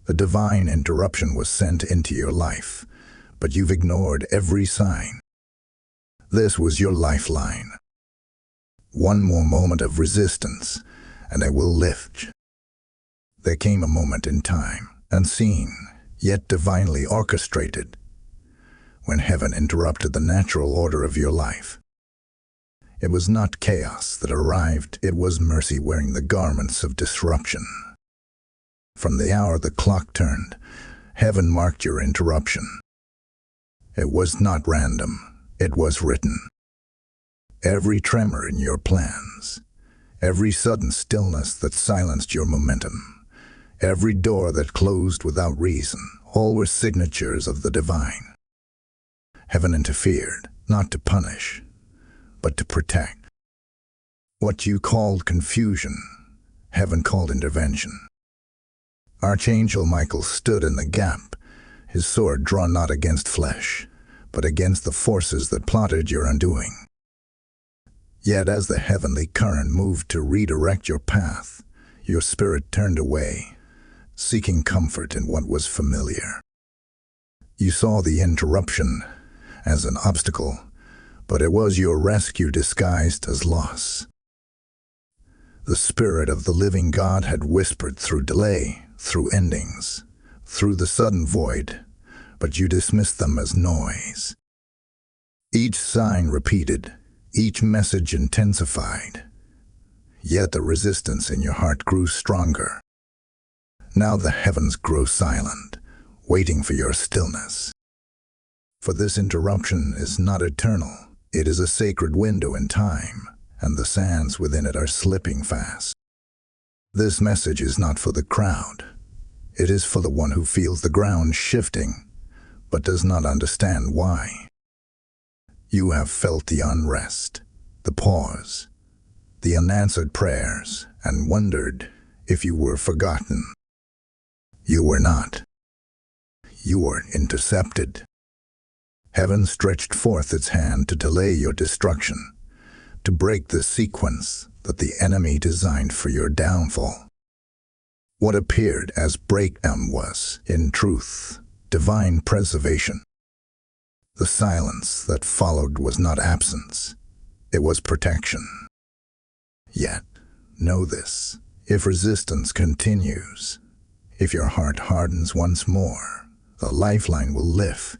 A divine interruption was sent into your life, but you've ignored every sign. This was your lifeline. One more moment of resistance, and I will lift. There came a moment in time, unseen, yet divinely orchestrated, when heaven interrupted the natural order of your life. It was not chaos that arrived, it was mercy wearing the garments of disruption. From the hour the clock turned, heaven marked your interruption. It was not random, it was written. Every tremor in your plans, every sudden stillness that silenced your momentum, every door that closed without reason, all were signatures of the divine. Heaven interfered, not to punish, but to protect. What you called confusion, heaven called intervention. Archangel Michael stood in the gap, his sword drawn not against flesh, but against the forces that plotted your undoing. Yet as the heavenly current moved to redirect your path, your spirit turned away, seeking comfort in what was familiar. You saw the interruption as an obstacle, but it was your rescue disguised as loss. The Spirit of the living God had whispered through delay, through endings, through the sudden void, but you dismissed them as noise. Each sign repeated, each message intensified, yet the resistance in your heart grew stronger. Now the heavens grow silent, waiting for your stillness. For this interruption is not eternal, it is a sacred window in time, and the sands within it are slipping fast. This message is not for the crowd. It is for the one who feels the ground shifting, but does not understand why. You have felt the unrest, the pause, the unanswered prayers, and wondered if you were forgotten. You were not. You were intercepted. Heaven stretched forth its hand to delay your destruction, to break the sequence that the enemy designed for your downfall. What appeared as breakdown was, in truth, divine preservation. The silence that followed was not absence, it was protection. Yet, know this, if resistance continues, if your heart hardens once more, the lifeline will lift.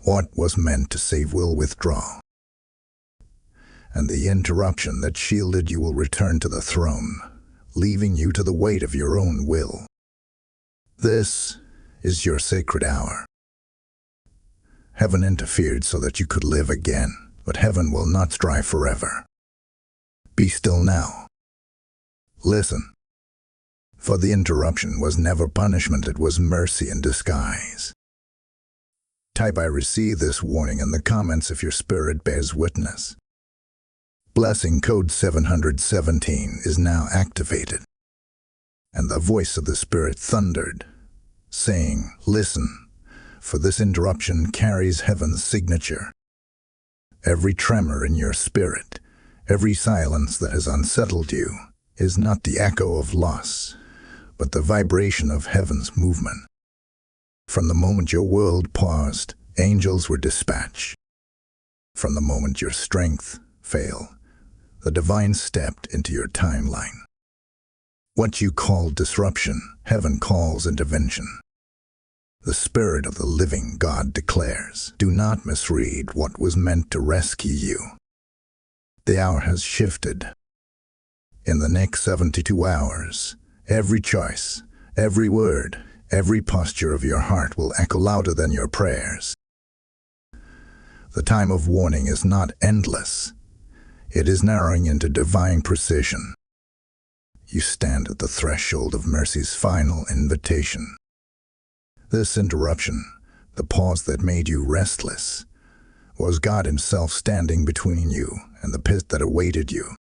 What was meant to save will withdraw, and the interruption that shielded you will return to the throne, leaving you to the weight of your own will. This is your sacred hour. Heaven interfered so that you could live again, but heaven will not strive forever. Be still now. Listen. For the interruption was never punishment, it was mercy in disguise. Type "I receive this warning" in the comments if your spirit bears witness. Blessing code 717 is now activated. And the voice of the Spirit thundered, saying, "Listen. For this interruption carries heaven's signature. Every tremor in your spirit, every silence that has unsettled you, is not the echo of loss, but the vibration of heaven's movement. From the moment your world paused, angels were dispatched. From the moment your strength failed, the divine stepped into your timeline. What you call disruption, heaven calls intervention. The Spirit of the living God declares, do not misread what was meant to rescue you. The hour has shifted. In the next 72 hours, every choice, every word, every posture of your heart will echo louder than your prayers. The time of warning is not endless. It is narrowing into divine precision. You stand at the threshold of mercy's final invitation. This interruption, the pause that made you restless, was God Himself standing between you and the pit that awaited you.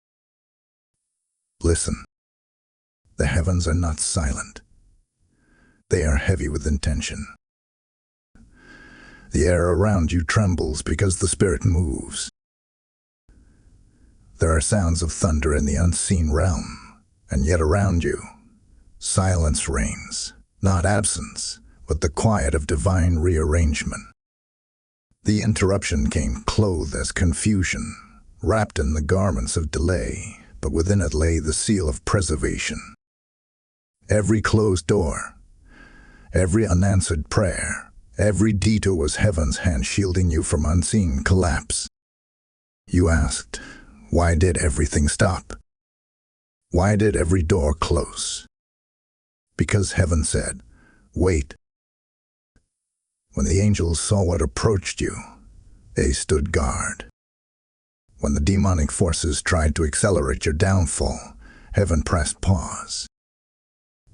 Listen. The heavens are not silent. They are heavy with intention. The air around you trembles because the Spirit moves. There are sounds of thunder in the unseen realm, and yet around you, silence reigns, not absence, but the quiet of divine rearrangement. The interruption came clothed as confusion, wrapped in the garments of delay, but within it lay the seal of preservation. Every closed door, every unanswered prayer, every detour was heaven's hand shielding you from unseen collapse. You asked, why did everything stop? Why did every door close? Because heaven said, wait. When the angels saw what approached you, they stood guard. When the demonic forces tried to accelerate your downfall, heaven pressed pause.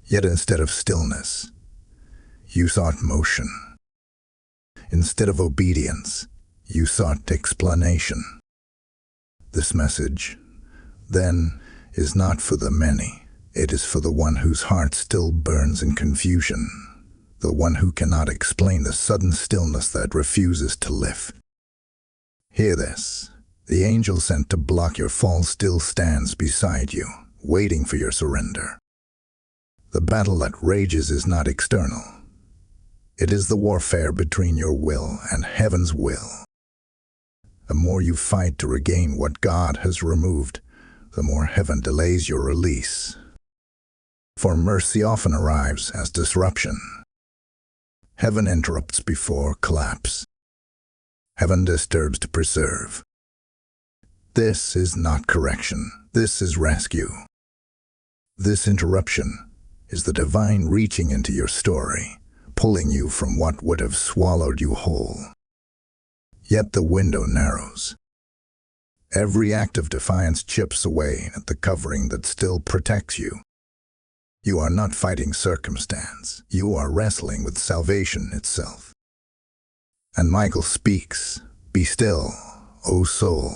Yet instead of stillness, you sought motion. Instead of obedience, you sought explanation. This message, then, is not for the many. It is for the one whose heart still burns in confusion, the one who cannot explain the sudden stillness that refuses to lift. Hear this. The angel sent to block your fall still stands beside you, waiting for your surrender. The battle that rages is not external. It is the warfare between your will and heaven's will. The more you fight to regain what God has removed, the more heaven delays your release. For mercy often arrives as disruption. Heaven interrupts before collapse. Heaven disturbs to preserve. This is not correction. This is rescue. This interruption is the divine reaching into your story, pulling you from what would have swallowed you whole. Yet the window narrows. Every act of defiance chips away at the covering that still protects you. You are not fighting circumstance. You are wrestling with salvation itself. And Michael speaks, "Be still, O soul."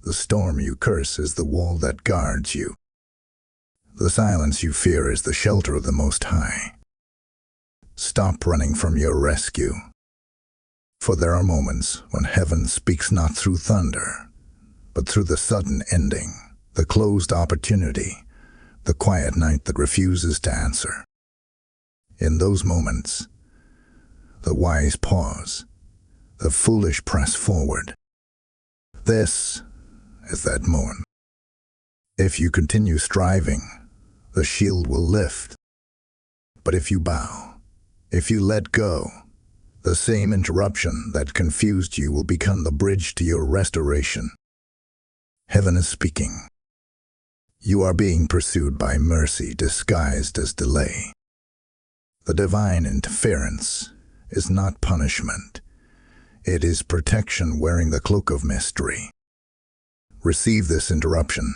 The storm you curse is the wall that guards you. The silence you fear is the shelter of the Most High. Stop running from your rescue. For there are moments when heaven speaks not through thunder, but through the sudden ending, the closed opportunity, the quiet night that refuses to answer. In those moments, the wise pause, the foolish press forward. This is that moment. If you continue striving, the shield will lift. But if you bow, if you let go, the same interruption that confused you will become the bridge to your restoration. Heaven is speaking. You are being pursued by mercy disguised as delay. The divine interference is not punishment. It is protection wearing the cloak of mystery. Receive this interruption,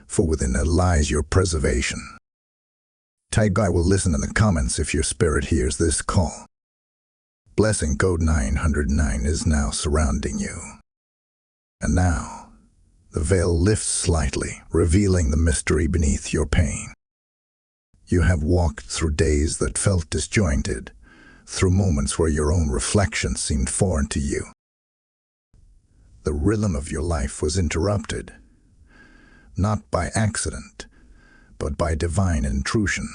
for within it lies your preservation. Type "I will listen" in the comments if your spirit hears this call. Blessing code 909 is now surrounding you. And now, the veil lifts slightly, revealing the mystery beneath your pain. You have walked through days that felt disjointed, through moments where your own reflection seemed foreign to you. The rhythm of your life was interrupted, not by accident, but by divine intrusion.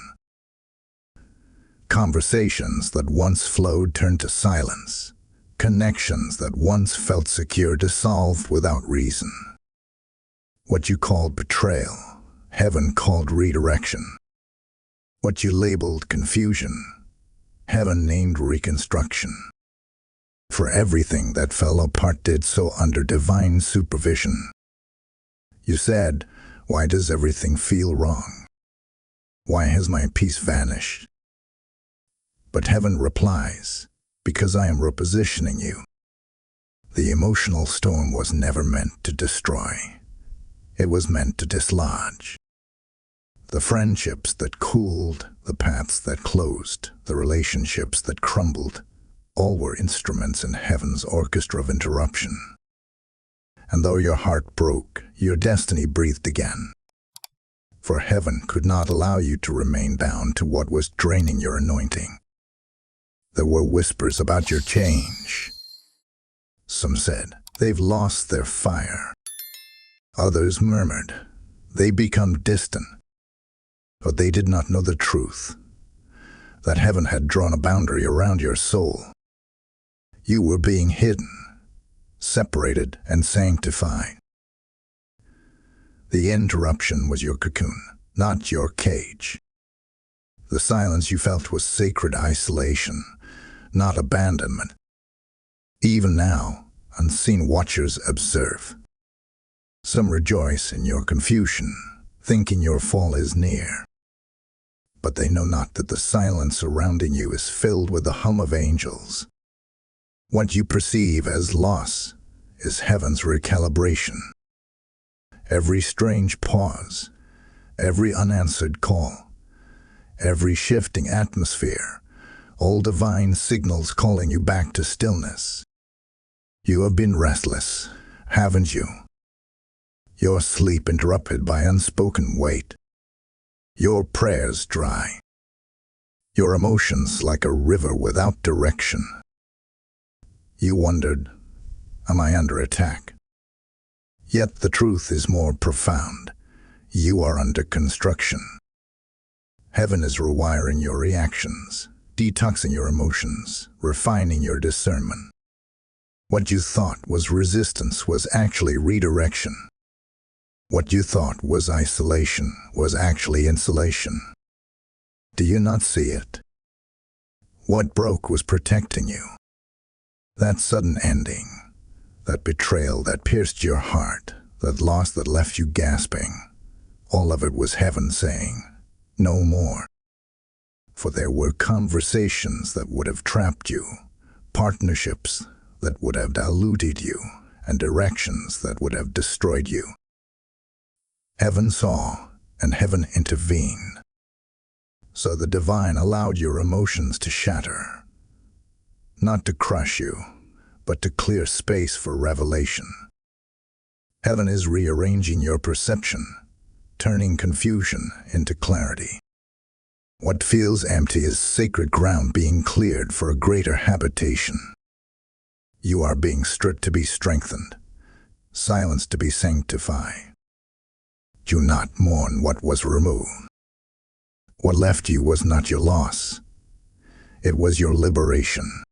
Conversations that once flowed turned to silence. Connections that once felt secure dissolved without reason. What you called betrayal, heaven called redirection. What you labeled confusion, heaven named reconstruction. For everything that fell apart did so under divine supervision. You said, "Why does everything feel wrong? Why has my peace vanished?" But heaven replies, "Because I am repositioning you." The emotional storm was never meant to destroy. It was meant to dislodge. The friendships that cooled, the paths that closed, the relationships that crumbled, all were instruments in heaven's orchestra of interruption. And though your heart broke, your destiny breathed again. For heaven could not allow you to remain bound to what was draining your anointing. There were whispers about your change. Some said, "They've lost their fire." Others murmured, "They become distant." But they did not know the truth. that heaven had drawn a boundary around your soul. You were being hidden, separated, and sanctified. The interruption was your cocoon, not your cage. The silence you felt was sacred isolation, not abandonment. Even now, unseen watchers observe. Some rejoice in your confusion, thinking your fall is near. But they know not that the silence surrounding you is filled with the hum of angels. What you perceive as loss is heaven's recalibration. Every strange pause, every unanswered call, every shifting atmosphere, all divine signals calling you back to stillness. You have been restless, haven't you? Your sleep interrupted by unspoken weight. Your prayers dry. Your emotions like a river without direction. You wondered, am I under attack? Yet the truth is more profound. You are under construction. Heaven is rewiring your reactions, detoxing your emotions, refining your discernment. What you thought was resistance was actually redirection. What you thought was isolation was actually insulation. Do you not see it? What broke was protecting you. That sudden ending, that betrayal that pierced your heart, that loss that left you gasping, all of it was heaven saying, no more. For there were conversations that would have trapped you, partnerships that would have diluted you, and directions that would have destroyed you. Heaven saw, and heaven intervened. So the divine allowed your emotions to shatter, not to crush you, but to clear space for revelation. Heaven is rearranging your perception, turning confusion into clarity. What feels empty is sacred ground being cleared for a greater habitation. You are being stripped to be strengthened, silenced to be sanctified. Do not mourn what was removed. What left you was not your loss. It was your liberation.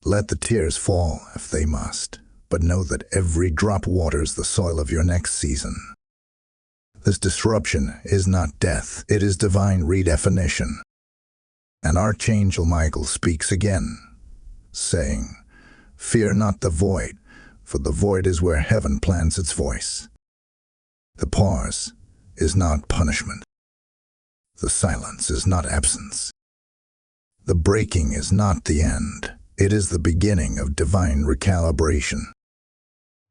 Let the tears fall if they must, but know that every drop waters the soil of your next season. This disruption is not death, it is divine redefinition. And ArchangelMichael speaks again, saying, "Fear not the void, for the void is where heaven plants its voice." The pause is not punishment. The silence is not absence. The breaking is not the end. It is the beginning of divine recalibration.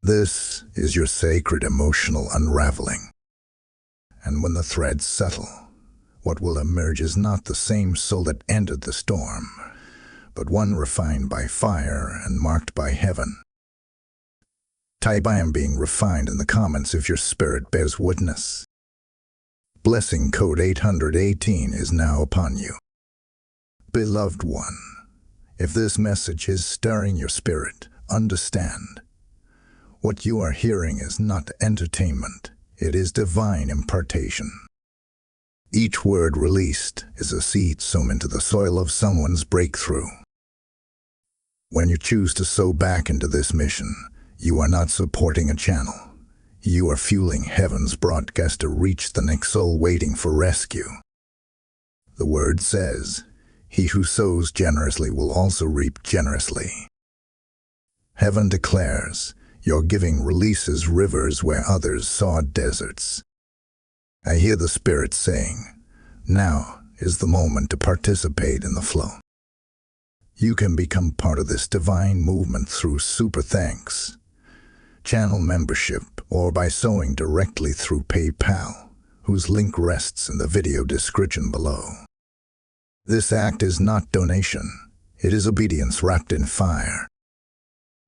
This is your sacred emotional unraveling. And when the threads settle, what will emerge is not the same soul that entered the storm, but one refined by fire and marked by heaven. Type "I am being refined" in the comments if your spirit bears witness. Blessing code 818 is now upon you. Beloved one, if this message is stirring your spirit, understand. What you are hearing is not entertainment, it is divine impartation. Each word released is a seed sown into the soil of someone's breakthrough. When you choose to sow back into this mission, you are not supporting a channel. You are fueling heaven's broadcast to reach the next soul waiting for rescue. The word says, "He who sows generously will also reap generously." Heaven declares, your giving releases rivers where others saw deserts. I hear the Spirit saying, now is the moment to participate in the flow. You can become part of this divine movement through super thanks, channel membership, or by sowing directly through PayPal, whose link rests in the video description below. This act is not donation, it is obedience wrapped in fire.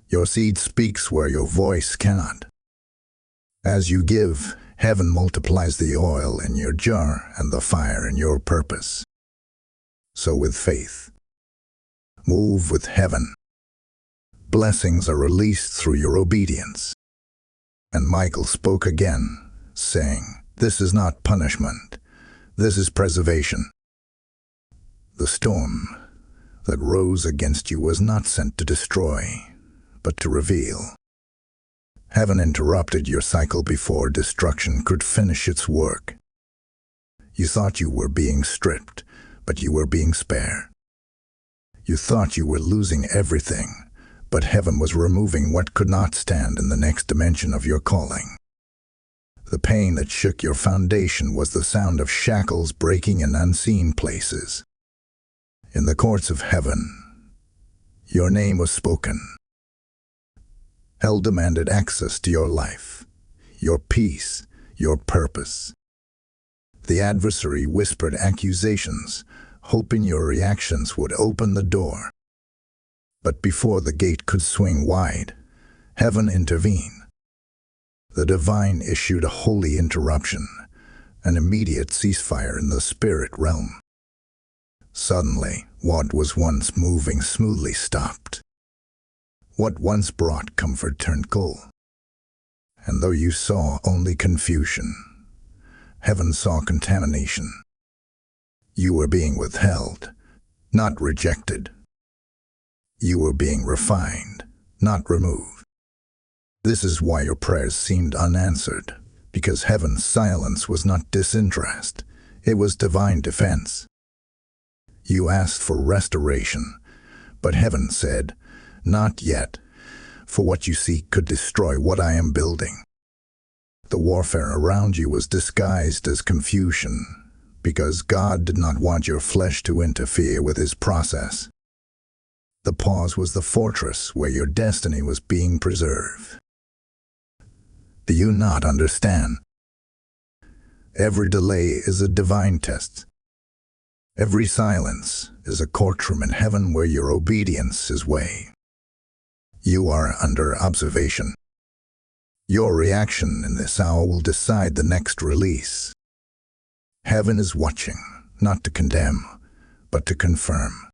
Your seed speaks where your voice cannot. As you give, heaven multiplies the oil in your jar and the fire in your purpose. So with faith, move with heaven. Blessings are released through your obedience. And Michael spoke again, saying, "This is not punishment, this is preservation." The storm that rose against you was not sent to destroy, but to reveal. Heaven interrupted your cycle before destruction could finish its work. You thought you were being stripped, but you were being spared. You thought you were losing everything, but heaven was removing what could not stand in the next dimension of your calling. The pain that shook your foundation was the sound of shackles breaking in unseen places. In the courts of heaven, your name was spoken. Hell demanded access to your life, your peace, your purpose. The adversary whispered accusations, hoping your reactions would open the door. But before the gate could swing wide, heaven intervened. The divine issued a holy interruption, an immediate ceasefire in the spirit realm. Suddenly, what was once moving smoothly stopped. What once brought comfort turned cold. And though you saw only confusion, heaven saw contamination. You were being withheld, not rejected. You were being refined, not removed. This is why your prayers seemed unanswered, because heaven's silence was not disinterest, it was divine defense. You asked for restoration, but heaven said, "Not yet, for what you seek could destroy what I am building." The warfare around you was disguised as confusion, because God did not want your flesh to interfere with his process. The pause was the fortress where your destiny was being preserved. Do you not understand? Every delay is a divine test. Every silence is a courtroom in heaven where your obedience is weighed. You are under observation. Your reaction in this hour will decide the next release. Heaven is watching, not to condemn, but to confirm.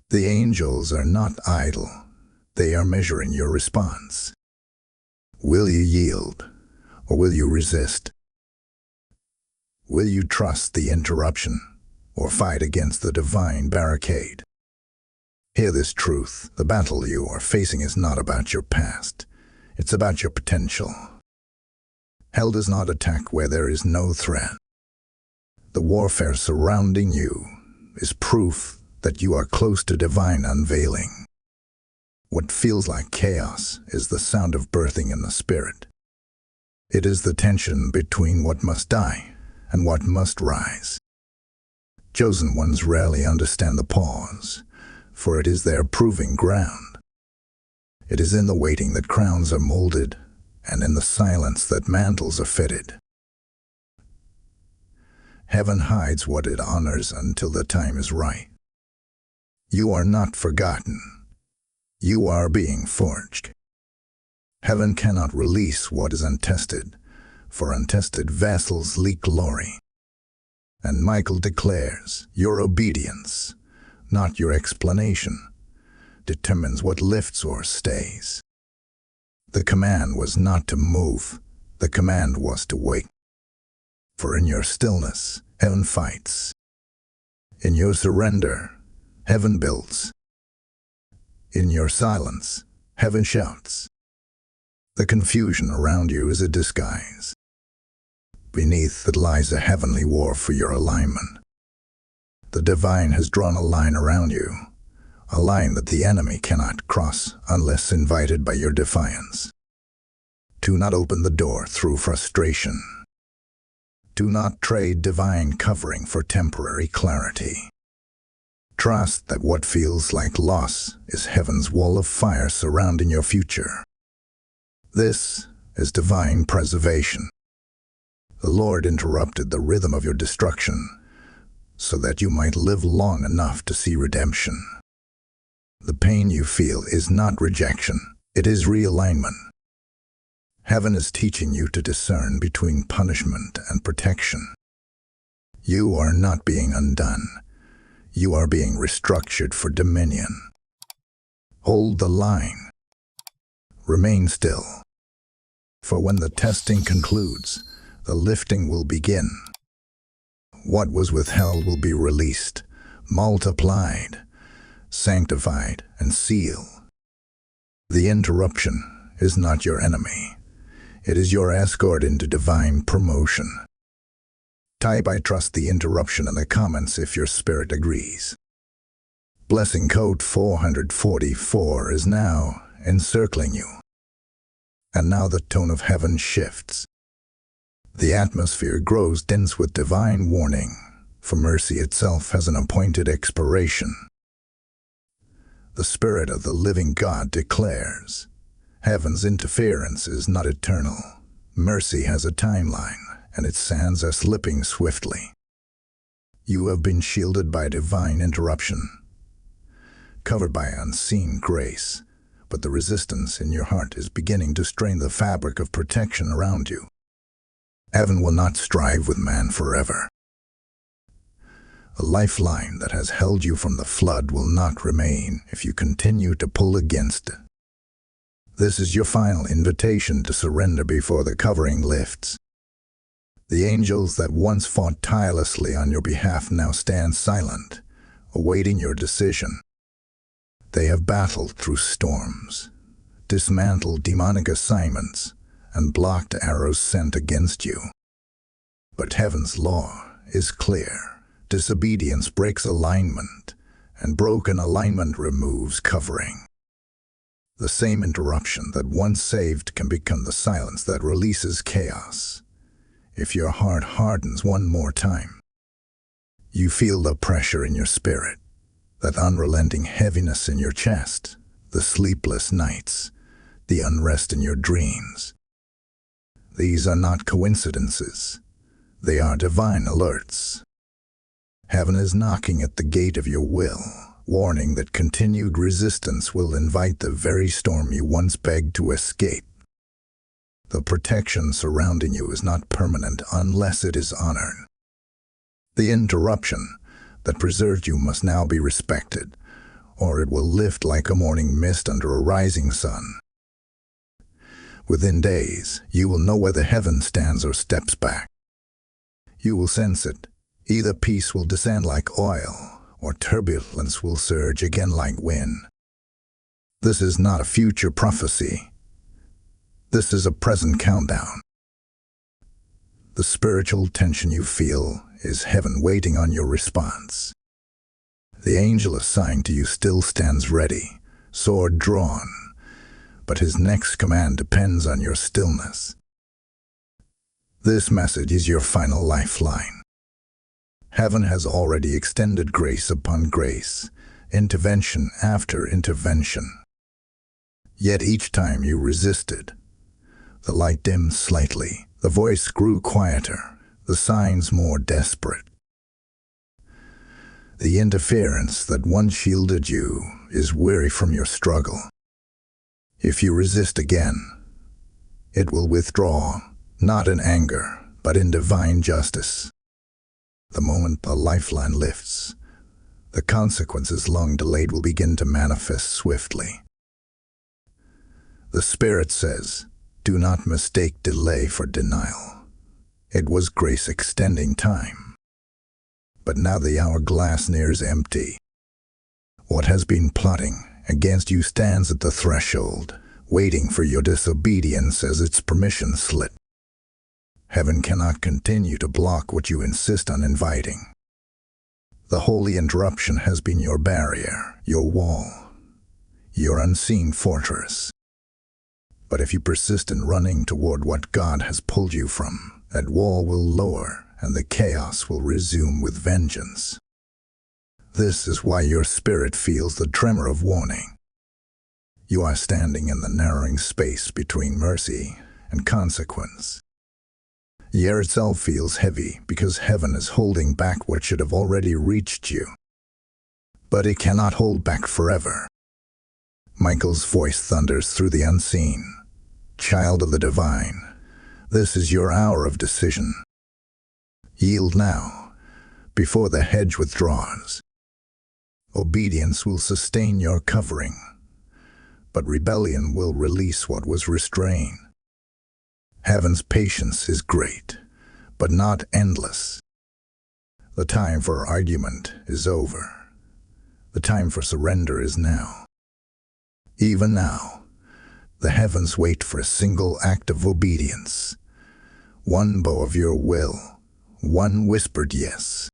The angels are not idle. They are measuring your response. Will you yield, or will you resist? Will you trust the interruption, or fight against the divine barricade? Hear this truth. The battle you are facing is not about your past. It's about your potential. Hell does not attack where there is no threat. The warfare surrounding you is proof that you are close to divine unveiling. What feels like chaos is the sound of birthing in the spirit. It is the tension between what must die and what must rise. Chosen ones rarely understand the pause, for it is their proving ground. It is in the waiting that crowns are molded, and in the silence that mantles are fitted. Heaven hides what it honors until the time is right. You are not forgotten. You are being forged. Heaven cannot release what is untested, for untested vessels leak glory. And Michael declares, your obedience, not your explanation, determines what lifts or stays. The command was not to move, the command was to wait. For in your stillness, heaven fights. In your surrender, heaven builds. In your silence, heaven shouts. The confusion around you is a disguise. Beneath it lies a heavenly war for your alignment. The divine has drawn a line around you, a line that the enemy cannot cross unless invited by your defiance. Do not open the door through frustration. Do not trade divine covering for temporary clarity. Trust that what feels like loss is heaven's wall of fire surrounding your future. This is divine preservation. The Lord interrupted the rhythm of your destruction so that you might live long enough to see redemption. The pain you feel is not rejection, it is realignment. Heaven is teaching you to discern between punishment and protection. You are not being undone. You are being restructured for dominion. Hold the line. Remain still. For when the testing concludes, the lifting will begin. What was withheld will be released. multiplied, sanctified, and sealed. The interruption is not your enemy. It is your escort into divine promotion. Type "I trust the interruption" in the comments if your spirit agrees. Blessing code 444 is now encircling you. And now the tone of heaven shifts. The atmosphere grows dense with divine warning, for mercy itself has an appointed expiration. The Spirit of the living God declares, heaven's interference is not eternal. Mercy has a timeline, and its sands are slipping swiftly. You have been shielded by divine interruption, covered by unseen grace, but the resistance in your heart is beginning to strain the fabric of protection around you. Heaven will not strive with man forever. A lifeline that has held you from the flood will not remain if you continue to pull against it. This is your final invitation to surrender before the covering lifts. The angels that once fought tirelessly on your behalf now stand silent, awaiting your decision. They have battled through storms, dismantled demonic assignments, and blocked arrows sent against you. But heaven's law is clear. Disobedience breaks alignment, and broken alignment removes covering. The same interruption that once saved can become the silence that releases chaos. If your heart hardens one more time, you feel the pressure in your spirit, that unrelenting heaviness in your chest, the sleepless nights, the unrest in your dreams. These are not coincidences. They are divine alerts. Heaven is knocking at the gate of your will, warning that continued resistance will invite the very storm you once begged to escape. The protection surrounding you is not permanent unless it is honored. The interruption that preserved you must now be respected, or it will lift like a morning mist under a rising sun. Within days, you will know whether heaven stands or steps back. You will sense it. Either peace will descend like oil, or turbulence will surge again like wind. This is not a future prophecy. This is a present countdown. The spiritual tension you feel is heaven waiting on your response. The angel assigned to you still stands ready, sword drawn, but his next command depends on your stillness. This message is your final lifeline. Heaven has already extended grace upon grace, intervention after intervention. Yet each time you resisted, the light dimmed slightly, the voice grew quieter, the signs more desperate. The interference that once shielded you is weary from your struggle. If you resist again, it will withdraw, not in anger, but in divine justice. The moment the lifeline lifts, the consequences long delayed will begin to manifest swiftly. The Spirit says, do not mistake delay for denial. It was grace extending time. But now the hourglass nears empty. What has been plotting against you stands at the threshold, waiting for your disobedience as its permission slip. Heaven cannot continue to block what you insist on inviting. The holy interruption has been your barrier, your wall, your unseen fortress. But if you persist in running toward what God has pulled you from, that wall will lower and the chaos will resume with vengeance. This is why your spirit feels the tremor of warning. You are standing in the narrowing space between mercy and consequence. The air itself feels heavy because heaven is holding back what should have already reached you. But it cannot hold back forever. Michael's voice thunders through the unseen. Child of the divine, this is your hour of decision. Yield now, before the hedge withdraws. Obedience will sustain your covering, but rebellion will release what was restrained. Heaven's patience is great, but not endless. The time for argument is over. The time for surrender is now. Even now, the heavens wait for a single act of obedience. One bow of your will, one whispered yes.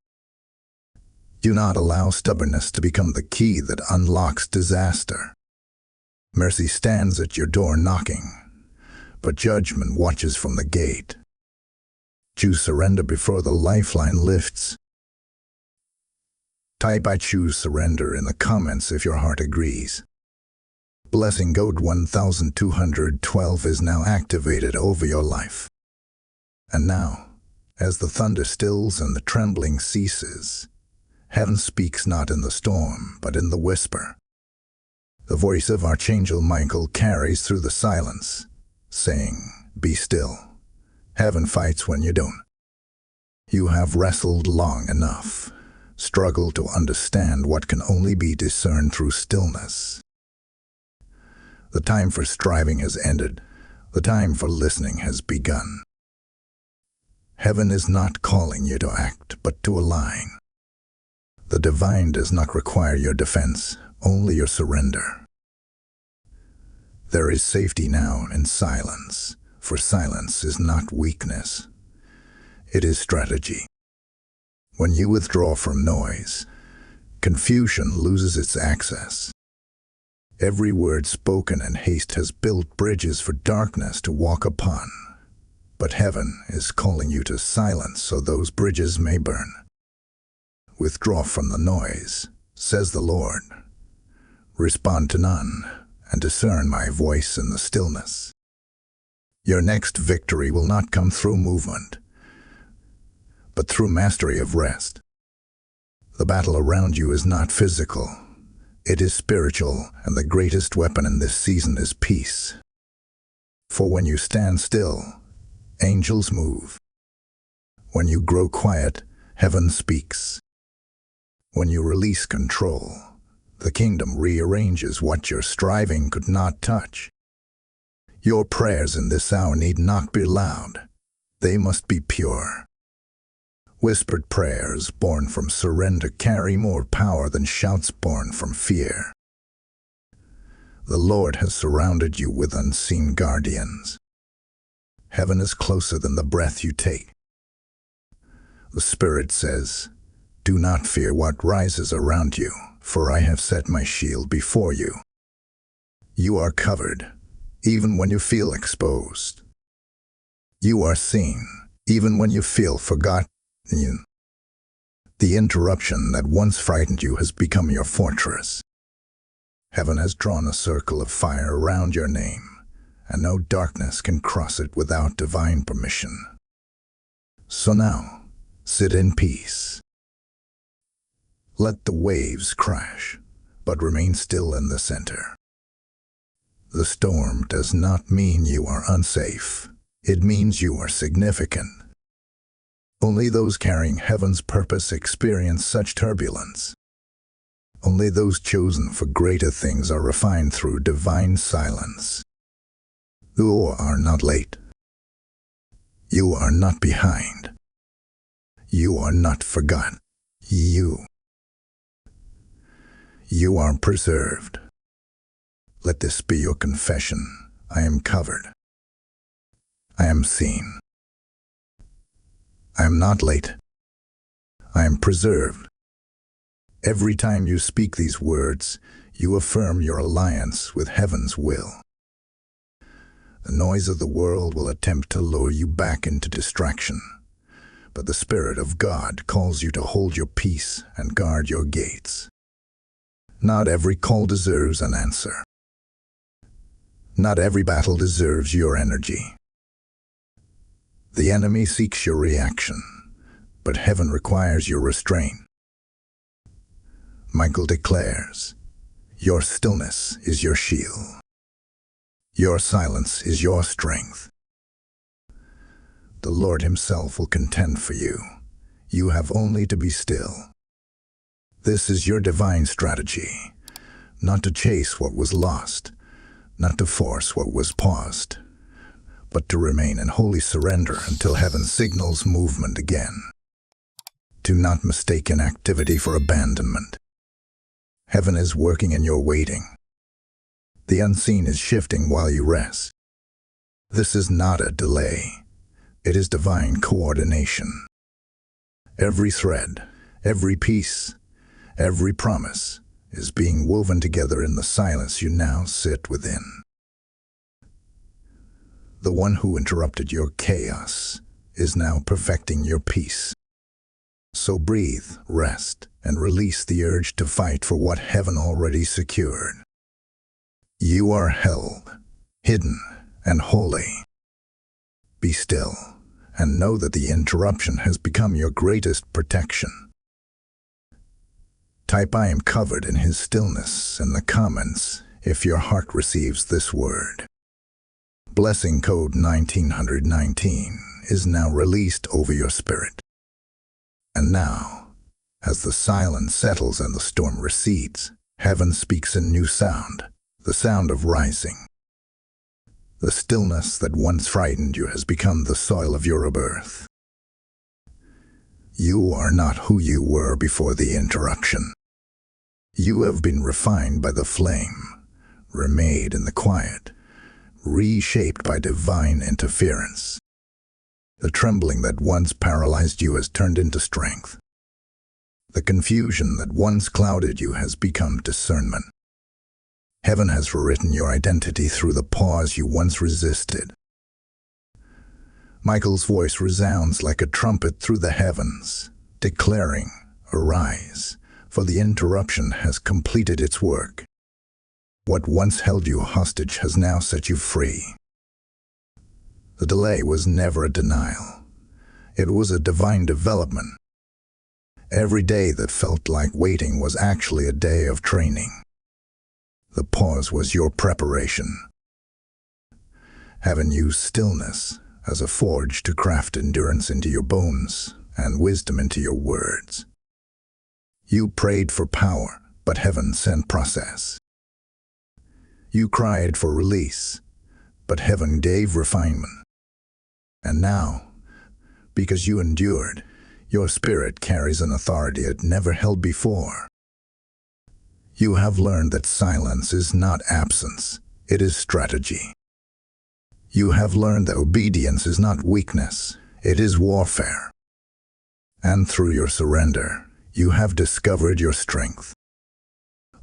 Do not allow stubbornness to become the key that unlocks disaster. Mercy stands at your door knocking, but judgment watches from the gate. Choose surrender before the lifeline lifts. Type "I choose surrender" in the comments if your heart agrees. Blessing code 1212 is now activated over your life. And now, as the thunder stills and the trembling ceases, heaven speaks not in the storm, but in the whisper. The voice of Archangel Michael carries through the silence, saying, "Be still." Heaven fights when you don't. You have wrestled long enough, struggled to understand what can only be discerned through stillness. The time for striving has ended. The time for listening has begun. Heaven is not calling you to act, but to align. The divine does not require your defense, only your surrender. There is safety now in silence, for silence is not weakness. It is strategy. When you withdraw from noise, confusion loses its access. Every word spoken in haste has built bridges for darkness to walk upon. But heaven is calling you to silence so those bridges may burn. Withdraw from the noise, says the Lord. Respond to none, and discern my voice in the stillness. Your next victory will not come through movement, but through mastery of rest. The battle around you is not physical. It is spiritual, and the greatest weapon in this season is peace. For when you stand still, angels move. When you grow quiet, heaven speaks. When you release control, the kingdom rearranges what your striving could not touch. Your prayers in this hour need not be loud. They must be pure. Whispered prayers born from surrender carry more power than shouts born from fear. The Lord has surrounded you with unseen guardians. Heaven is closer than the breath you take. The Spirit says, "Do not fear what rises around you, for I have set my shield before you." You are covered, even when you feel exposed. You are seen, even when you feel forgotten. The interruption that once frightened you has become your fortress. Heaven has drawn a circle of fire around your name, and no darkness can cross it without divine permission. So now, sit in peace. Let the waves crash, but remain still in the center. The storm does not mean you are unsafe. It means you are significant. Only those carrying heaven's purpose experience such turbulence. Only those chosen for greater things are refined through divine silence. You are not late. You are not behind. You are not forgotten. You are preserved. Let this be your confession. I am covered. I am seen. I am not late. I am preserved. Every time you speak these words, you affirm your alliance with heaven's will. The noise of the world will attempt to lure you back into distraction, but the Spirit of God calls you to hold your peace and guard your gates. Not every call deserves an answer. Not every battle deserves your energy. The enemy seeks your reaction, but heaven requires your restraint. Michael declares, "Your stillness is your shield. Your silence is your strength. The Lord himself will contend for you. You have only to be still." This is your divine strategy, not to chase what was lost, not to force what was paused, but to remain in holy surrender until heaven signals movement again. Do not mistake inactivity for abandonment. Heaven is working in your waiting. The unseen is shifting while you rest. This is not a delay. It is divine coordination. Every thread, every piece, every promise is being woven together in the silence you now sit within. The one who interrupted your chaos is now perfecting your peace. So breathe, rest, and release the urge to fight for what heaven already secured. You are held, hidden, and holy. Be still, and know that the interruption has become your greatest protection. Type "I am covered in His stillness" in the comments if your heart receives this word. Blessing code 1919 is now released over your spirit. And now, as the silence settles and the storm recedes, heaven speaks in new sound, the sound of rising. The stillness that once frightened you has become the soil of your rebirth. You are not who you were before the interruption. You have been refined by the flame, remade in the quiet, reshaped by divine interference. The trembling that once paralyzed you has turned into strength. The confusion that once clouded you has become discernment. Heaven has rewritten your identity through the pause you once resisted. Michael's voice resounds like a trumpet through the heavens, declaring, "Arise, for the interruption has completed its work. What once held you hostage has now set you free." The delay was never a denial. It was a divine development. Every day that felt like waiting was actually a day of training. The pause was your preparation. Heaven used stillness as a forge to craft endurance into your bones and wisdom into your words. You prayed for power, but heaven sent process. You cried for release, but heaven gave refinement. And now, because you endured, your spirit carries an authority it never held before. You have learned that silence is not absence, it is strategy. You have learned that obedience is not weakness, it is warfare. And through your surrender, you have discovered your strength.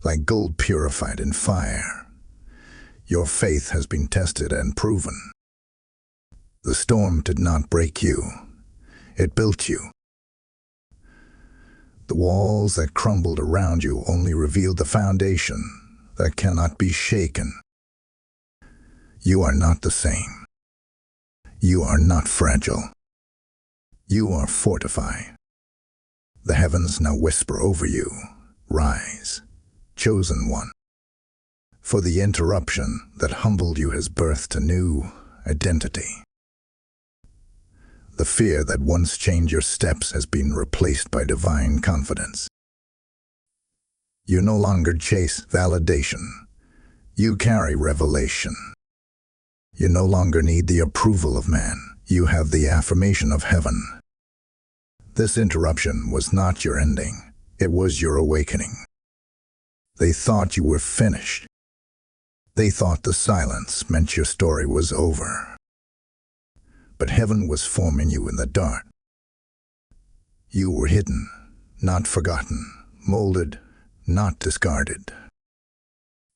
Like gold purified in fire, your faith has been tested and proven. The storm did not break you, it built you. The walls that crumbled around you only revealed the foundation that cannot be shaken. You are not the same. You are not fragile. You are fortified. The heavens now whisper over you, "Rise, chosen one." For the interruption that humbled you has birthed a new identity. The fear that once chained your steps has been replaced by divine confidence. You no longer chase validation. You carry revelation. You no longer need the approval of man. You have the affirmation of heaven. This interruption was not your ending. It was your awakening. They thought you were finished. They thought the silence meant your story was over. But heaven was forming you in the dark. You were hidden, not forgotten, molded, not discarded.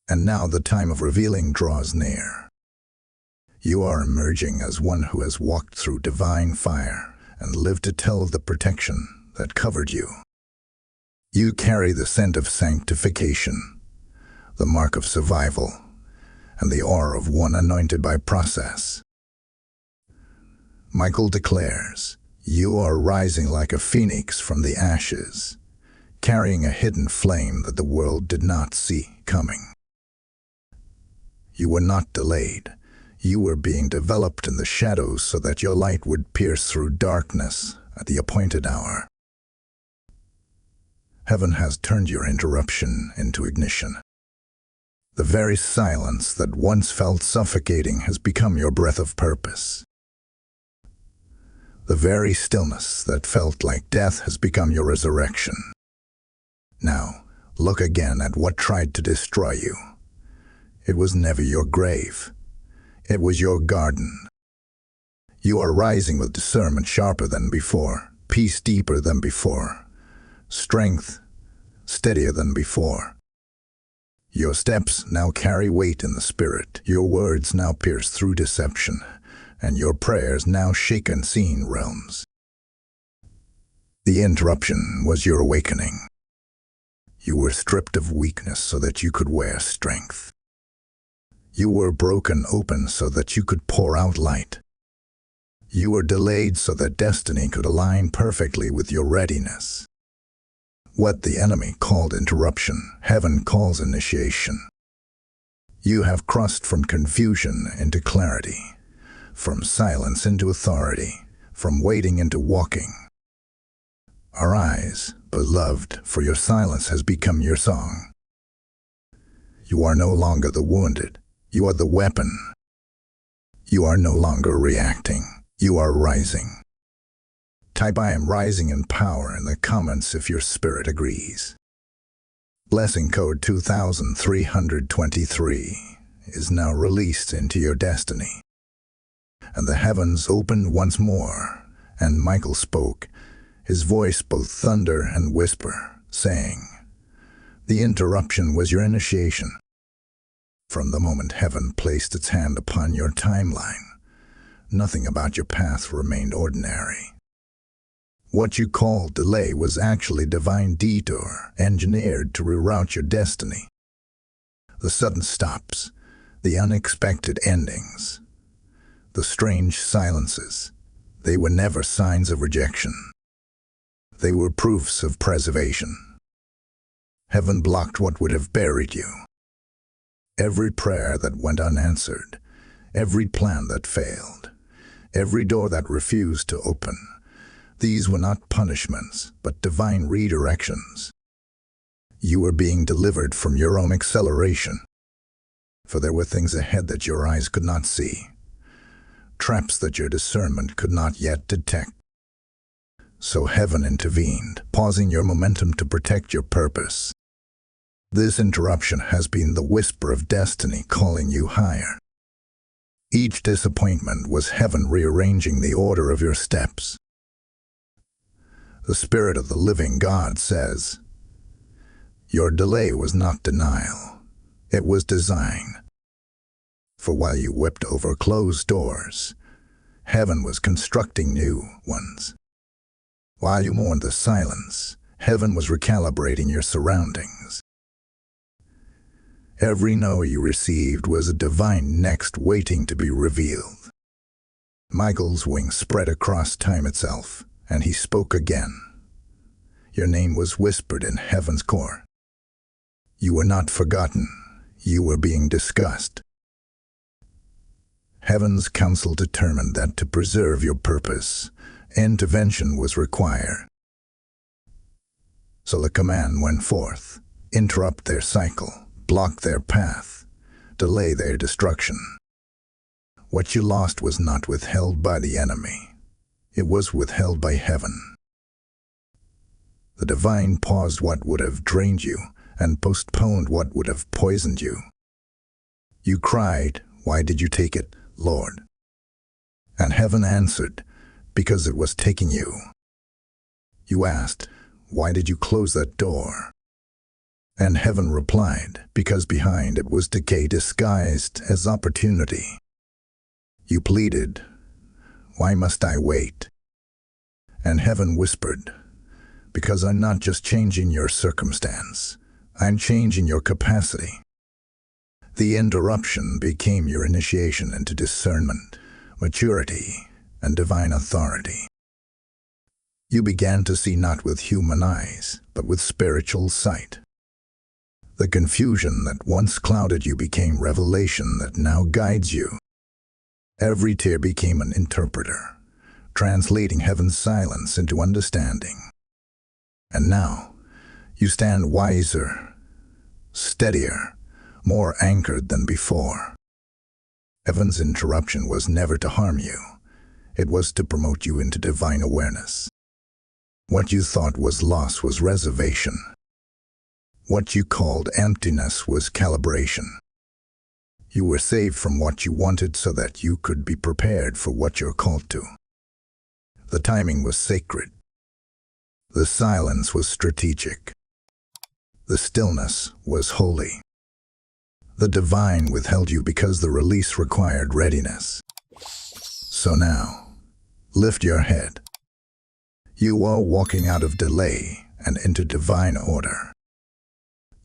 And now the time of revealing draws near. You are emerging as one who has walked through divine fire and lived to tell of the protection that covered you. You carry the scent of sanctification, the mark of survival, and the aura of one anointed by process. Michael declares, "You are rising like a phoenix from the ashes, carrying a hidden flame that the world did not see coming." You were not delayed. You were being developed in the shadows so that your light would pierce through darkness at the appointed hour. Heaven has turned your interruption into ignition. The very silence that once felt suffocating has become your breath of purpose. The very stillness that felt like death has become your resurrection. Now, look again at what tried to destroy you. It was never your grave. It was your garden. You are rising with discernment sharper than before, peace deeper than before, strength steadier than before. Your steps now carry weight in the spirit, your words now pierce through deception, and your prayers now shake unseen realms. The interruption was your awakening. You were stripped of weakness so that you could wear strength. You were broken open so that you could pour out light. You were delayed so that destiny could align perfectly with your readiness. What the enemy called interruption, heaven calls initiation. You have crossed from confusion into clarity, from silence into authority, from waiting into walking. Arise, beloved, for your silence has become your song. You are no longer the wounded, you are the weapon. You are no longer reacting, you are rising. Type "I am rising in power" in the comments if your spirit agrees. Blessing code 2323 is now released into your destiny. And the heavens opened once more, and Michael spoke, his voice both thunder and whisper, saying, "The interruption was your initiation." From the moment heaven placed its hand upon your timeline, nothing about your path remained ordinary. What you called delay was actually divine detour, engineered to reroute your destiny. The sudden stops, the unexpected endings, the strange silences, they were never signs of rejection. They were proofs of preservation. Heaven blocked what would have buried you. Every prayer that went unanswered, every plan that failed, every door that refused to open, these were not punishments, but divine redirections. You were being delivered from your own acceleration, for there were things ahead that your eyes could not see, traps that your discernment could not yet detect. So heaven intervened, pausing your momentum to protect your purpose. This interruption has been the whisper of destiny calling you higher. Each disappointment was heaven rearranging the order of your steps. The Spirit of the living God says, "Your delay was not denial, it was design." For while you wept over closed doors, heaven was constructing new ones. While you mourned the silence, heaven was recalibrating your surroundings. Every no you received was a divine next waiting to be revealed. Michael's wings spread across time itself, and he spoke again. Your name was whispered in heaven's core. You were not forgotten, you were being discussed. Heaven's counsel determined that to preserve your purpose, intervention was required. So the command went forth: interrupt their cycle, block their path, delay their destruction. What you lost was not withheld by the enemy. It was withheld by heaven. The divine paused what would have drained you and postponed what would have poisoned you. You cried, "Why did you take it, Lord?" And heaven answered, "Because it was taking you." You asked, "Why did you close that door?" And heaven replied, "Because behind it was decay disguised as opportunity." You pleaded, "Why must I wait?" And heaven whispered, "Because I'm not just changing your circumstance, I'm changing your capacity." The interruption became your initiation into discernment, maturity, and divine authority. You began to see not with human eyes, but with spiritual sight. The confusion that once clouded you became revelation that now guides you. Every tear became an interpreter, translating heaven's silence into understanding. And now, you stand wiser, steadier, more anchored than before. Heaven's interruption was never to harm you. It was to promote you into divine awareness. What you thought was loss was reservation. What you called emptiness was calibration. You were saved from what you wanted so that you could be prepared for what you're called to. The timing was sacred. The silence was strategic. The stillness was holy. The divine withheld you because the release required readiness. So now, lift your head. You are walking out of delay and into divine order.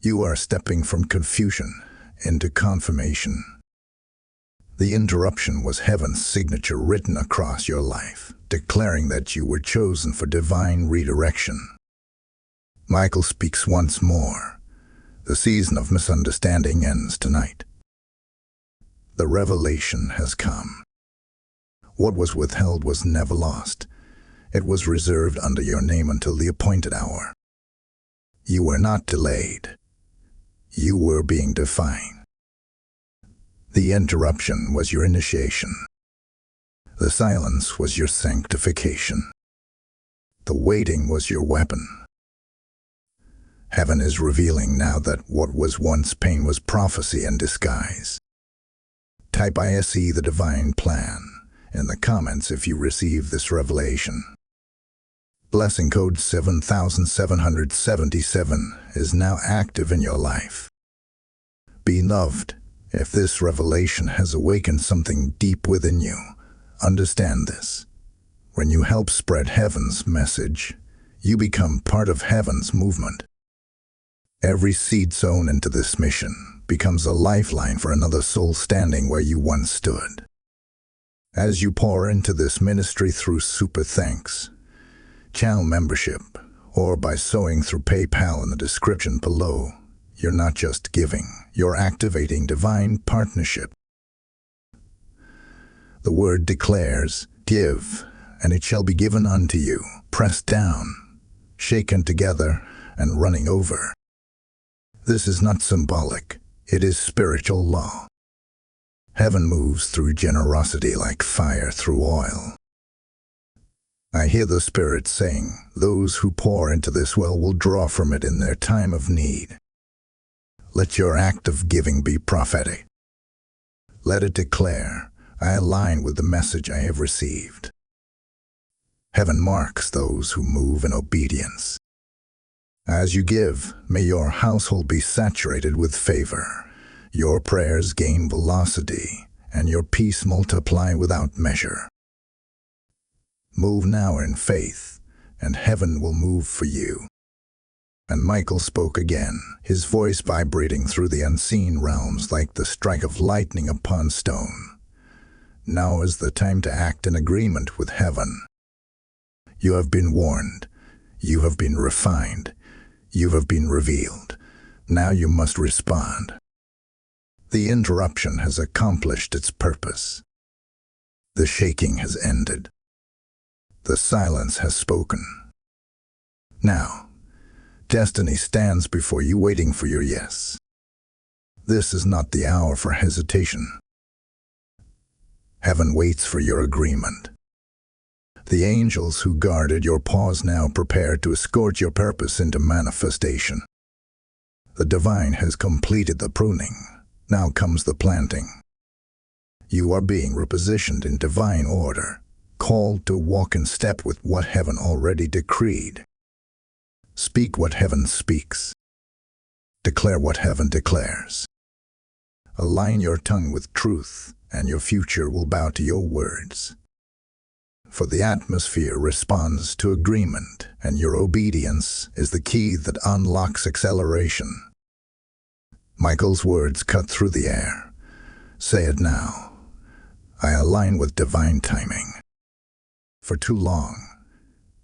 You are stepping from confusion into confirmation. The interruption was heaven's signature written across your life, declaring that you were chosen for divine redirection. Michael speaks once more. The season of misunderstanding ends tonight. The revelation has come. What was withheld was never lost. It was reserved under your name until the appointed hour. You were not delayed. You were being defined. The interruption was your initiation. The silence was your sanctification. The waiting was your weapon. Heaven is revealing now that what was once pain was prophecy in disguise. Type ISE the divine plan in the comments if you receive this revelation. Blessing code 7777 is now active in your life. Beloved, if this revelation has awakened something deep within you, understand this. When you help spread heaven's message, you become part of heaven's movement. Every seed sown into this mission becomes a lifeline for another soul standing where you once stood. As you pour into this ministry through Super Thanks, channel membership, or by sowing through PayPal in the description below, you're not just giving, you're activating divine partnership. The word declares, "Give, and it shall be given unto you, pressed down, shaken together, and running over." This is not symbolic, it is spiritual law. Heaven moves through generosity like fire through oil. I hear the Spirit saying, those who pour into this well will draw from it in their time of need. Let your act of giving be prophetic. Let it declare, I align with the message I have received. Heaven marks those who move in obedience. As you give, may your household be saturated with favor, your prayers gain velocity, and your peace multiply without measure. Move now in faith, and heaven will move for you. And Michael spoke again, his voice vibrating through the unseen realms like the strike of lightning upon stone. Now is the time to act in agreement with heaven. You have been warned. You have been refined. You have been revealed. Now you must respond. The interruption has accomplished its purpose. The shaking has ended. The silence has spoken. Now, destiny stands before you waiting for your yes. This is not the hour for hesitation. Heaven waits for your agreement. The angels who guarded your pause now prepare to escort your purpose into manifestation. The divine has completed the pruning. Now comes the planting. You are being repositioned in divine order, called to walk in step with what heaven already decreed. Speak what heaven speaks. Declare what heaven declares. Align your tongue with truth, and your future will bow to your words. For the atmosphere responds to agreement, and your obedience is the key that unlocks acceleration. Michael's words cut through the air. Say it now. I align with divine timing. For too long,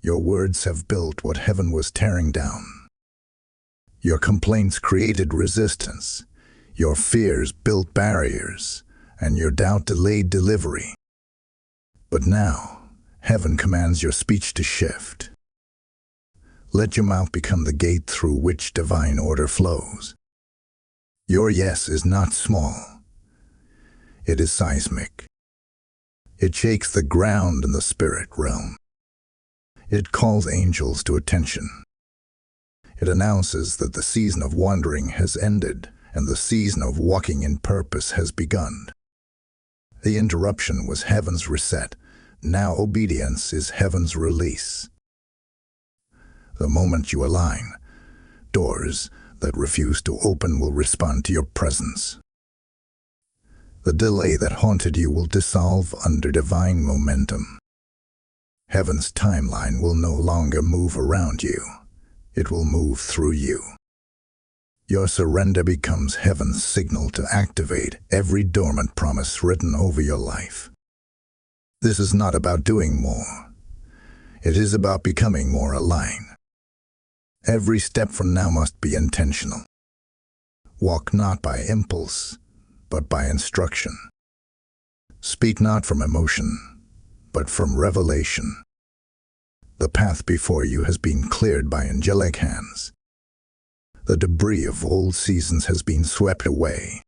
your words have built what heaven was tearing down. Your complaints created resistance. Your fears built barriers, and your doubt delayed delivery. But now, heaven commands your speech to shift. Let your mouth become the gate through which divine order flows. Your yes is not small. It is seismic. It shakes the ground in the spirit realm. It calls angels to attention. It announces that the season of wandering has ended and the season of walking in purpose has begun. The interruption was heaven's reset. Now obedience is heaven's release. The moment you align, doors that refuse to open will respond to your presence. The delay that haunted you will dissolve under divine momentum. Heaven's timeline will no longer move around you. It will move through you. Your surrender becomes heaven's signal to activate every dormant promise written over your life. This is not about doing more. It is about becoming more aligned. Every step from now must be intentional. Walk not by impulse, but by instruction. Speak not from emotion, but from revelation. The path before you has been cleared by angelic hands. The debris of old seasons has been swept away.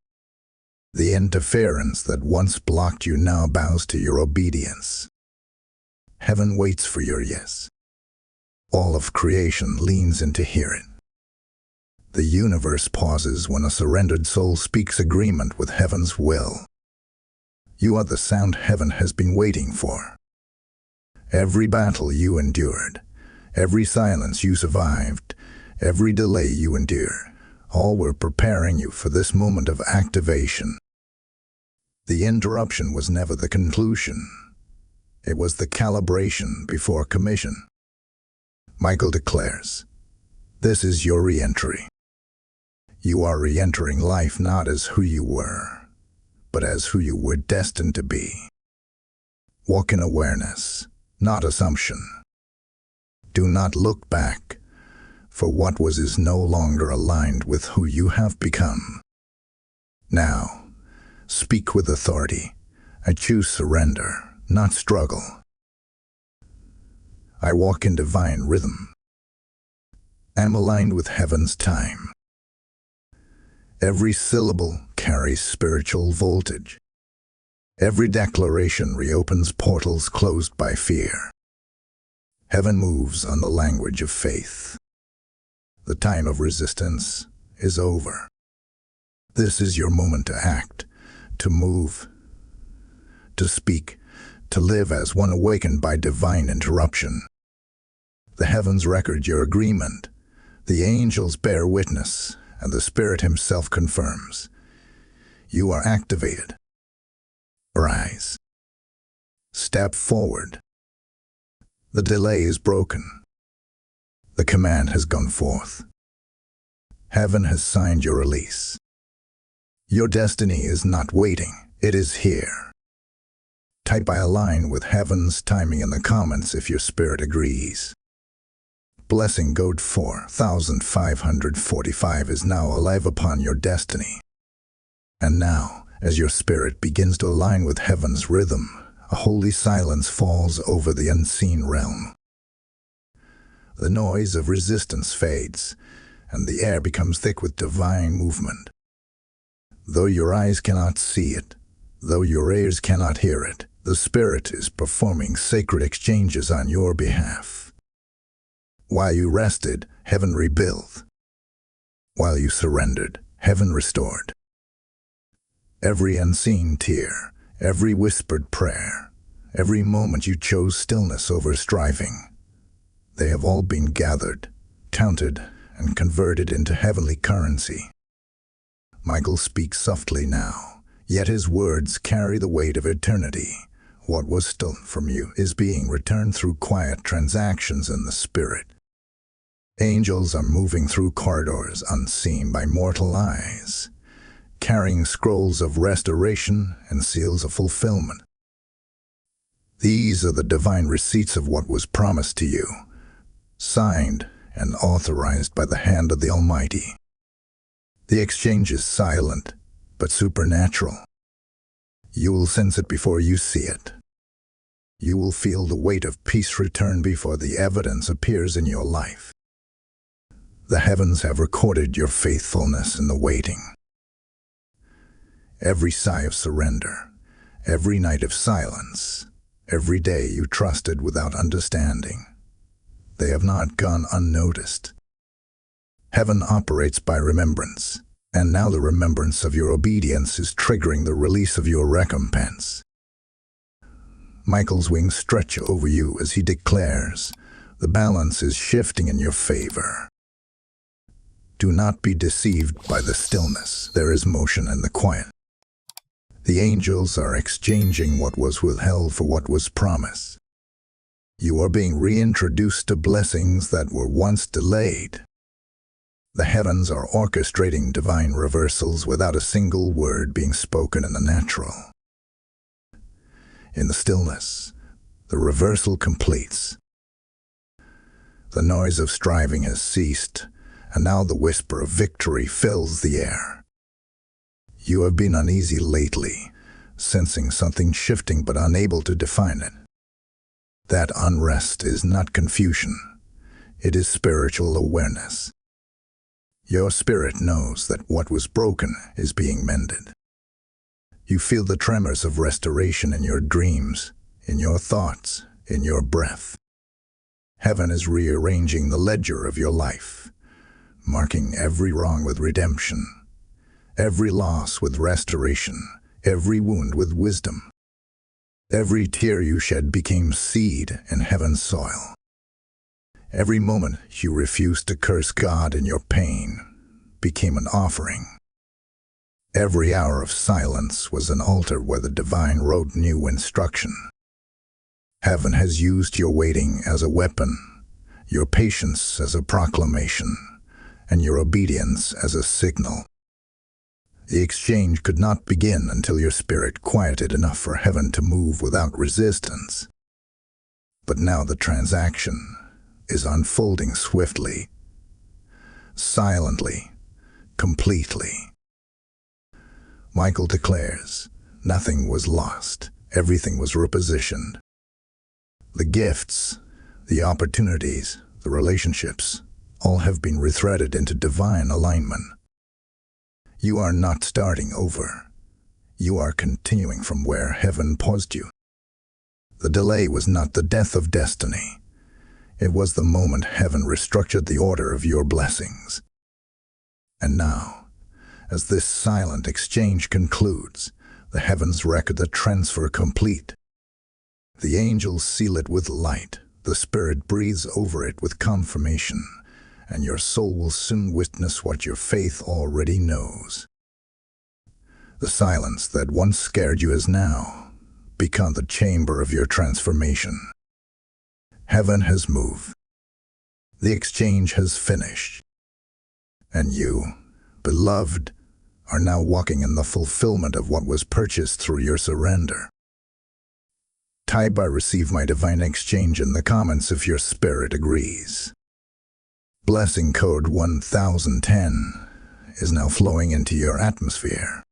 The interference that once blocked you now bows to your obedience. Heaven waits for your yes. All of creation leans in to hear it. The universe pauses when a surrendered soul speaks agreement with heaven's will. You are the sound heaven has been waiting for. Every battle you endured, every silence you survived, every delay you endure, all were preparing you for this moment of activation. The interruption was never the conclusion. It was the calibration before commission. Michael declares, "This is your re-entry." You are re-entering life not as who you were, but as who you were destined to be. Walk in awareness, not assumption. Do not look back, for what was is no longer aligned with who you have become. Now, speak with authority. I choose surrender, not struggle. I walk in divine rhythm. I'm aligned with heaven's time. Every syllable carries spiritual voltage. Every declaration reopens portals closed by fear. Heaven moves on the language of faith. The time of resistance is over. This is your moment to act, to move, to speak, to live as one awakened by divine interruption. The heavens record your agreement. The angels bear witness, and the Spirit Himself confirms. You are activated. Arise. Step forward. The delay is broken. The command has gone forth. Heaven has signed your release. Your destiny is not waiting, it is here. Type "I align with heaven's timing" in the comments if your spirit agrees. Blessing code 4545 is now alive upon your destiny. And now, as your spirit begins to align with heaven's rhythm, a holy silence falls over the unseen realm. The noise of resistance fades, and the air becomes thick with divine movement. Though your eyes cannot see it, though your ears cannot hear it, the Spirit is performing sacred exchanges on your behalf. While you rested, heaven rebuilt. While you surrendered, heaven restored. Every unseen tear, every whispered prayer, every moment you chose stillness over striving, they have all been gathered, counted, and converted into heavenly currency. Michael speaks softly now, yet his words carry the weight of eternity. What was stolen from you is being returned through quiet transactions in the Spirit. Angels are moving through corridors unseen by mortal eyes, carrying scrolls of restoration and seals of fulfillment. These are the divine receipts of what was promised to you, signed and authorized by the hand of the Almighty. The exchange is silent, but supernatural. You will sense it before you see it. You will feel the weight of peace return before the evidence appears in your life. The heavens have recorded your faithfulness in the waiting. Every sigh of surrender, Every night of silence, every day you trusted without understanding, they have not gone unnoticed. Heaven operates by remembrance, and now the remembrance of your obedience is triggering the release of your recompense. Michael's wings stretch over you as he declares, the balance is shifting in your favor. Do not be deceived by the stillness. There is motion in the quiet. The angels are exchanging what was withheld for what was promised. You are being reintroduced to blessings that were once delayed. The heavens are orchestrating divine reversals without a single word being spoken in the natural. In the stillness, the reversal completes. The noise of striving has ceased, and now the whisper of victory fills the air. You have been uneasy lately, sensing something shifting but unable to define it. That unrest is not confusion. It is spiritual awareness. Your spirit knows that what was broken is being mended. You feel the tremors of restoration in your dreams, in your thoughts, in your breath. Heaven is rearranging the ledger of your life, marking every wrong with redemption, every loss with restoration, every wound with wisdom. Every tear you shed became seed in heaven's soil. Every moment you refused to curse God in your pain became an offering. Every hour of silence was an altar where the divine wrote new instruction. Heaven has used your waiting as a weapon, your patience as a proclamation, and your obedience as a signal. The exchange could not begin until your spirit quieted enough for heaven to move without resistance. But now the transaction is unfolding swiftly, silently, completely. Michael declares, nothing was lost, everything was repositioned. The gifts, the opportunities, the relationships, all have been rethreaded into divine alignment. You are not starting over. You are continuing from where heaven paused you. The delay was not the death of destiny. It was the moment heaven restructured the order of your blessings. And now, as this silent exchange concludes, the heavens record the transfer complete. The angels seal it with light, the Spirit breathes over it with confirmation, and your soul will soon witness what your faith already knows. The silence that once scared you has now become the chamber of your transformation. Heaven has moved. The exchange has finished. And you, beloved, are now walking in the fulfillment of what was purchased through your surrender. Type I receive my divine exchange in the comments if your spirit agrees. Blessing code 1010 is now flowing into your atmosphere.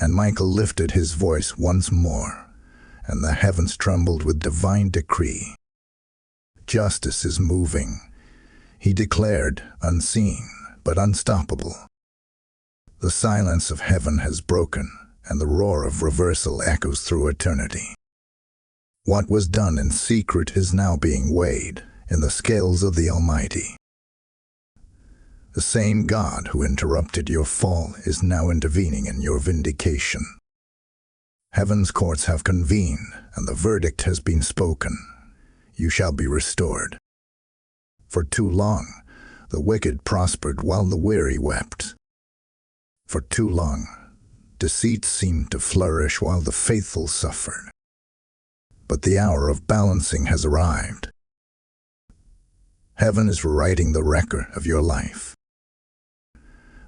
And Michael lifted his voice once more, and the heavens trembled with divine decree. Justice is moving, he declared, unseen but unstoppable. The silence of heaven has broken, and the roar of reversal echoes through eternity. What was done in secret is now being weighed in the scales of the Almighty. The same God who interrupted your fall is now intervening in your vindication. Heaven's courts have convened, and the verdict has been spoken. You shall be restored. For too long, the wicked prospered while the weary wept. For too long, deceit seemed to flourish while the faithful suffered. But the hour of balancing has arrived. Heaven is rewriting the record of your life.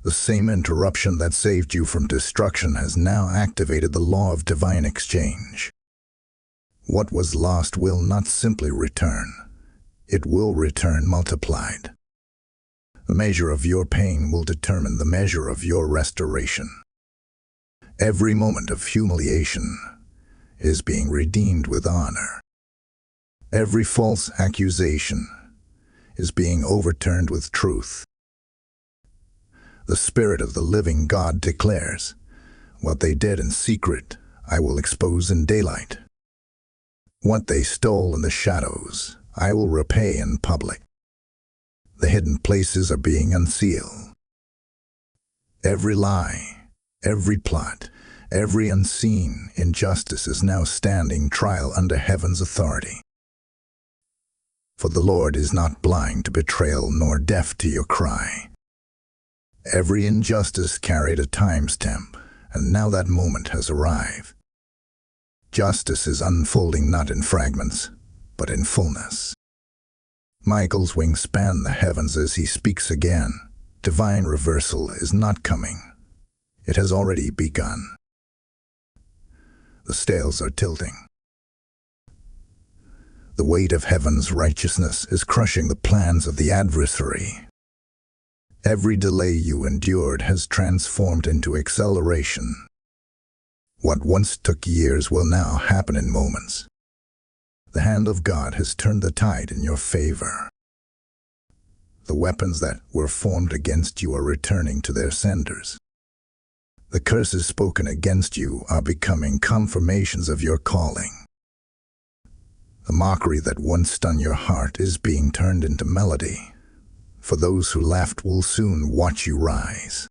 The same interruption that saved you from destruction has now activated the law of divine exchange. What was lost will not simply return. It will return multiplied. The measure of your pain will determine the measure of your restoration. Every moment of humiliation is being redeemed with honor. Every false accusation is being overturned with truth. The Spirit of the living God declares, what they did in secret, I will expose in daylight. What they stole in the shadows, I will repay in public. The hidden places are being unsealed. Every lie, every plot, every unseen injustice is now standing trial under heaven's authority. For the Lord is not blind to betrayal nor deaf to your cry. Every injustice carried a timestamp, and now that moment has arrived. Justice is unfolding not in fragments, but in fullness. Michael's wings span the heavens as he speaks again. Divine reversal is not coming. It has already begun. The scales are tilting. The weight of heaven's righteousness is crushing the plans of the adversary. Every delay you endured has transformed into acceleration. What once took years will now happen in moments. The hand of God has turned the tide in your favor. The weapons that were formed against you are returning to their senders. The curses spoken against you are becoming confirmations of your calling. The mockery that once stung your heart is being turned into melody. For those who laughed will soon watch you rise.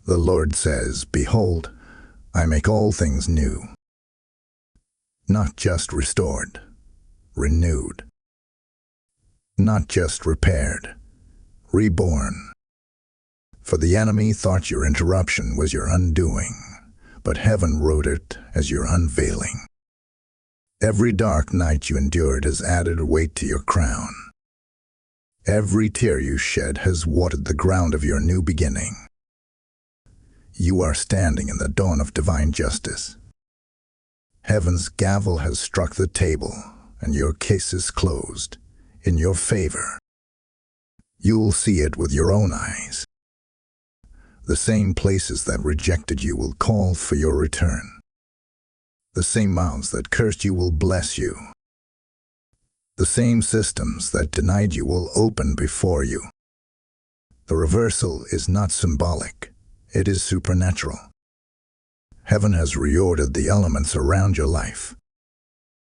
The Lord says, "Behold, I make all things new." Not just restored, renewed. Not just repaired, reborn. For the enemy thought your interruption was your undoing, but heaven wrote it as your unveiling. Every dark night you endured has added a weight to your crown. Every tear you shed has watered the ground of your new beginning. You are standing in the dawn of divine justice. Heaven's gavel has struck the table, and your case is closed, in your favor. You'll see it with your own eyes. The same places that rejected you will call for your return. The same mouths that cursed you will bless you. The same systems that denied you will open before you. The reversal is not symbolic, it is supernatural. Heaven has reordered the elements around your life.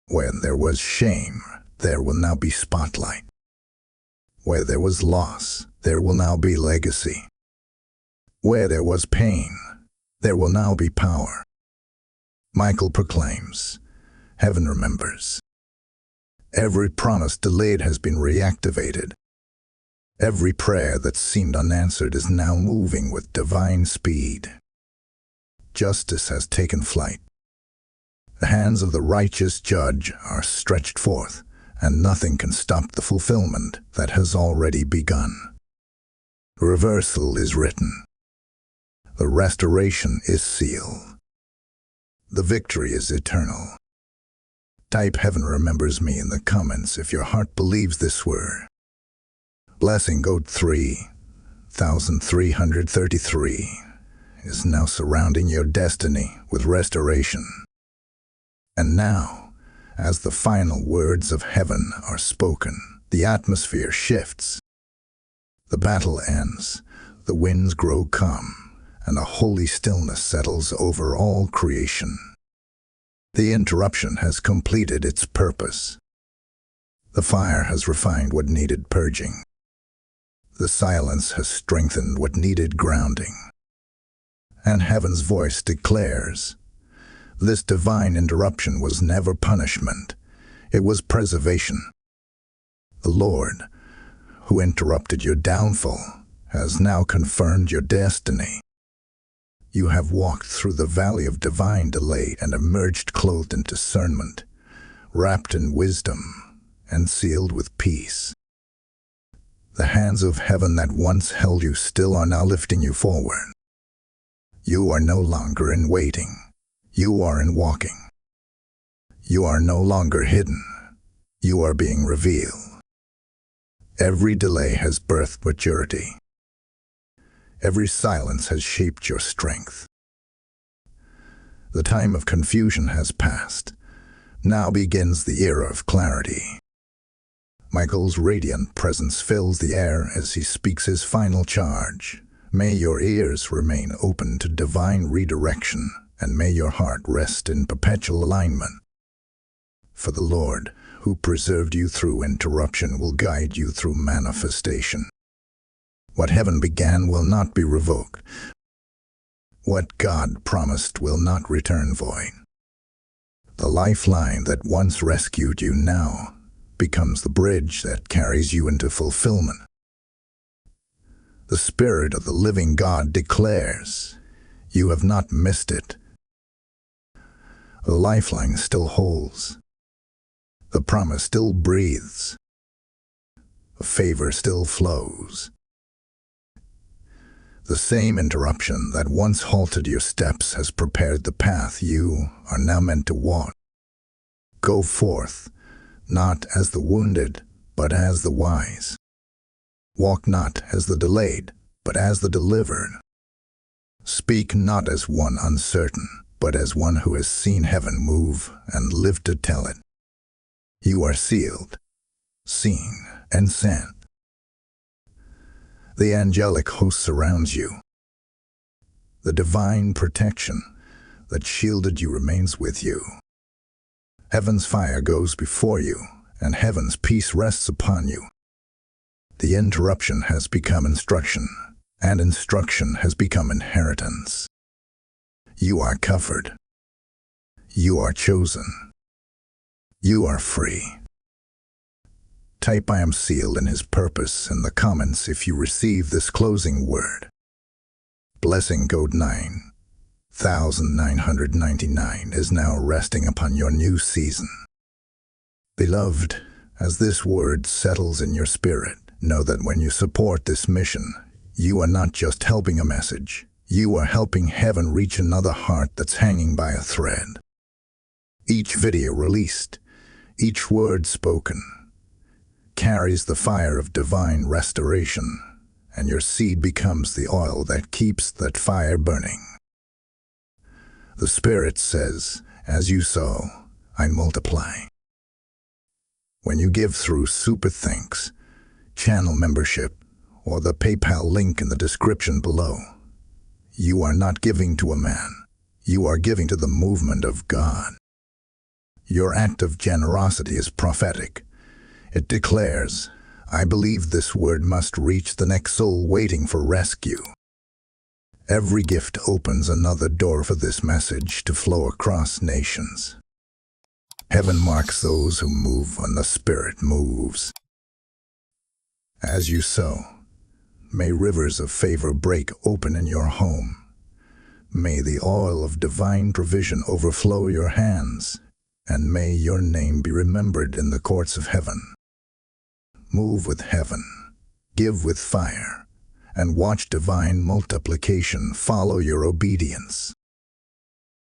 Where there was shame, there will now be spotlight. Where there was loss, there will now be legacy. Where there was pain, there will now be power. Michael proclaims, heaven remembers. Every promise delayed has been reactivated. Every prayer that seemed unanswered is now moving with divine speed. Justice has taken flight. The hands of the righteous judge are stretched forth, and nothing can stop the fulfillment that has already begun. The reversal is written. The restoration is sealed. The victory is eternal. Type "Heaven remembers me" in the comments if your heart believes this word. Blessing code 3333 is now surrounding your destiny with restoration. And now, as the final words of heaven are spoken, the atmosphere shifts. The battle ends, the winds grow calm, and a holy stillness settles over all creation. The interruption has completed its purpose. The fire has refined what needed purging. The silence has strengthened what needed grounding. And heaven's voice declares, this divine interruption was never punishment, it was preservation. The Lord, who interrupted your downfall, has now confirmed your destiny. You have walked through the valley of divine delay and emerged clothed in discernment, wrapped in wisdom, and sealed with peace. The hands of heaven that once held you still are now lifting you forward. You are no longer in waiting. You are in walking. You are no longer hidden. You are being revealed. Every delay has birthed maturity. Every silence has shaped your strength. The time of confusion has passed. Now begins the era of clarity. Michael's radiant presence fills the air as he speaks his final charge. May your ears remain open to divine redirection, and may your heart rest in perpetual alignment. For the Lord, who preserved you through interruption, will guide you through manifestation. What heaven began will not be revoked. What God promised will not return void. The lifeline that once rescued you now becomes the bridge that carries you into fulfillment. The Spirit of the living God declares, you have not missed it. The lifeline still holds. The promise still breathes. The favor still flows. The same interruption that once halted your steps has prepared the path you are now meant to walk. Go forth, not as the wounded, but as the wise. Walk not as the delayed, but as the delivered. Speak not as one uncertain, but as one who has seen heaven move and lived to tell it. You are sealed, seen, and sent. The angelic host surrounds you. The divine protection that shielded you remains with you. Heaven's fire goes before you, and heaven's peace rests upon you. The interruption has become instruction, and instruction has become inheritance. You are covered. You are chosen. You are free. Type I am sealed in His purpose in the comments if you receive this closing word. Blessing code 9999 is now resting upon your new season. Beloved, as this word settles in your spirit, know that when you support this mission, you are not just helping a message, you are helping heaven reach another heart that's hanging by a thread. Each video released, each word spoken, carries the fire of divine restoration, and your seed becomes the oil that keeps that fire burning. The Spirit says, as you sow, I multiply. When you give through Super Thanks, channel membership, or the PayPal link in the description below, you are not giving to a man, you are giving to the movement of God. Your act of generosity is prophetic. It declares, I believe this word must reach the next soul waiting for rescue. Every gift opens another door for this message to flow across nations. Heaven marks those who move when the Spirit moves. As you sow, may rivers of favor break open in your home. May the oil of divine provision overflow your hands, and may your name be remembered in the courts of heaven. Move with heaven, give with fire, and watch divine multiplication follow your obedience.